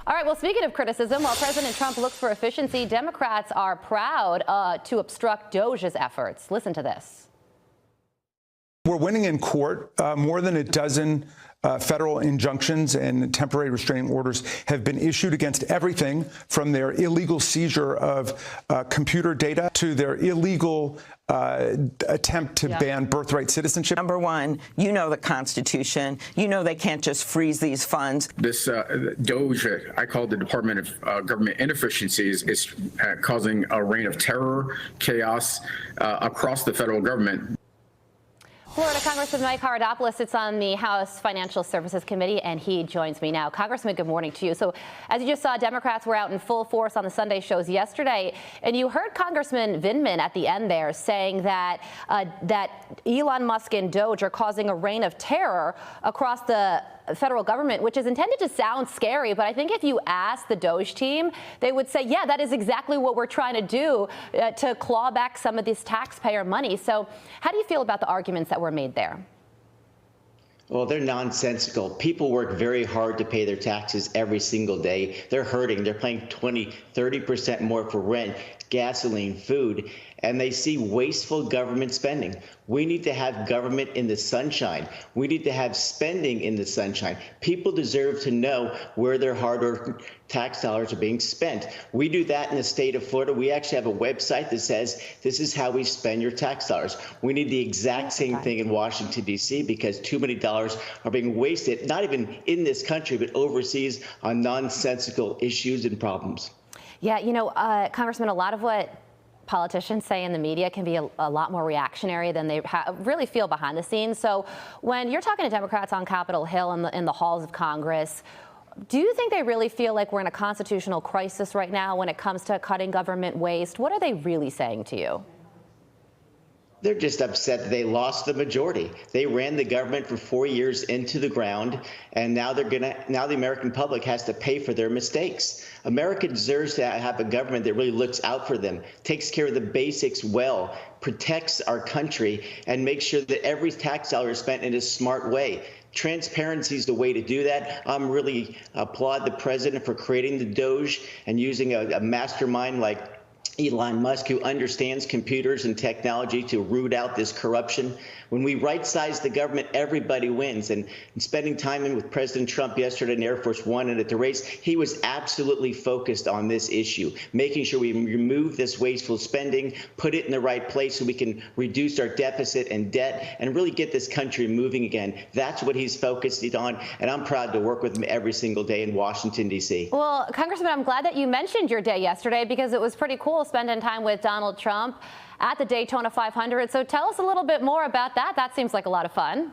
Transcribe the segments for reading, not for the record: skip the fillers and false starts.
All right, well, speaking of criticism, while President Trump looks for efficiency, Democrats are proud to obstruct Doge's efforts. Listen to this. We're winning in court. More than a dozen federal injunctions and temporary restraining orders have been issued against everything from their illegal seizure of computer data to their illegal attempt to ban birthright citizenship. Number one, you know the Constitution. You know they can't just freeze these funds. This Doge, I call it the Department of Government Inefficiencies, is causing a reign of terror, chaos across the federal government. Florida Congressman Mike Howard sits on the House Financial Services Committee, and he joins me now. Congressman, good morning to you. So, as you just saw, Democrats were out in full force on the Sunday shows yesterday, and you heard Congressman Vindman at the end there saying that that Elon Musk and Doge are causing a reign of terror across the federal government, which is intended to sound scary. But I think if you ask the Doge team, they would say, yeah, that is exactly what we're trying to do to claw back some of this taxpayer money. So how do you feel about the arguments that were made there? Well, they're nonsensical. People work very hard to pay their taxes every single day. They're hurting. They're paying 20, 30% more for rent, gasoline, food, and they see wasteful government spending. We need to have government in the sunshine. We need to have spending in the sunshine. People deserve to know where their hard-earned tax dollars are being spent. We do that in the state of Florida. We actually have a website that says this is how we spend your tax dollars. We need the exact same thing in Washington, D.C., because too many dollars are being wasted, not even in this country, but overseas on nonsensical issues and problems. Yeah, you know, Congressman, a lot of what politicians say in the media can be a lot more reactionary than they really feel behind the scenes. So when you're talking to Democrats on Capitol Hill in the halls of Congress, do you think they really feel like we're in a constitutional crisis right now when it comes to cutting government waste? What are they really saying to you? They're just upset that they lost the majority. They ran the government for 4 years into the ground, and now the American public has to pay for their mistakes. America deserves to have a government that really looks out for them, takes care of the basics well, protects our country, and makes sure that every tax dollar is spent in a smart way. Transparency is the way to do that. I'm really applaud the president for creating the Doge and using a mastermind like Elon Musk, who understands computers and technology to root out this corruption. When we right-size the government, everybody wins. And spending time in with President Trump yesterday in Air Force One and at the race, he was absolutely focused on this issue, making sure we remove this wasteful spending, put it in the right place so we can reduce our deficit and debt and really get this country moving again. That's what he's focused on, and I'm proud to work with him every single day in Washington, D.C. Well, Congressman, I'm glad that you mentioned your day yesterday because it was pretty cool spending time with Donald Trump at the Daytona 500. So tell us a little bit more about that. That seems like a lot of fun.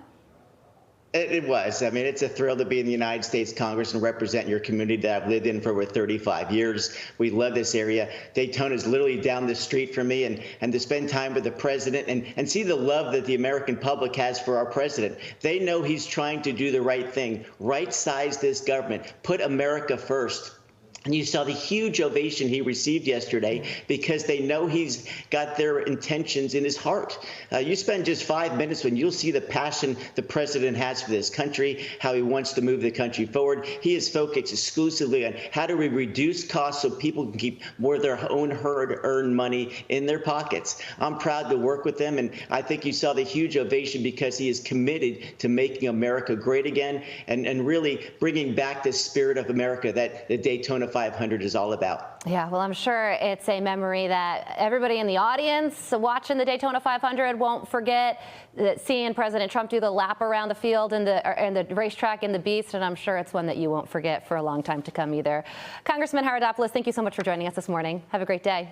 It was. I mean, it's a thrill to be in the United States Congress and represent your community that I've lived in for over 35 years. We love this area. Daytona is literally down the street from me, and to spend time with the president and see the love that the American public has for our president. They know he's trying to do the right thing, right-size this government, put America first. And you saw the huge ovation he received yesterday because they know he's got their intentions in his heart. You spend just 5 minutes when you'll see the passion the president has for this country, how he wants to move the country forward. He is focused exclusively on how do we reduce costs so people can keep more of their own hard-earned money in their pockets. I'm proud to work with them, and I think you saw the huge ovation because he is committed to making America great again and really bringing back the spirit of America that the Daytona 500 is all about. Yeah, well, I'm sure it's a memory that everybody in the audience watching the Daytona 500 won't forget. Seeing President Trump do the lap around the field and the racetrack in the Beast, and I'm sure it's one that you won't forget for a long time to come either. Congressman Howard, thank you so much for joining us this morning. Have a great day.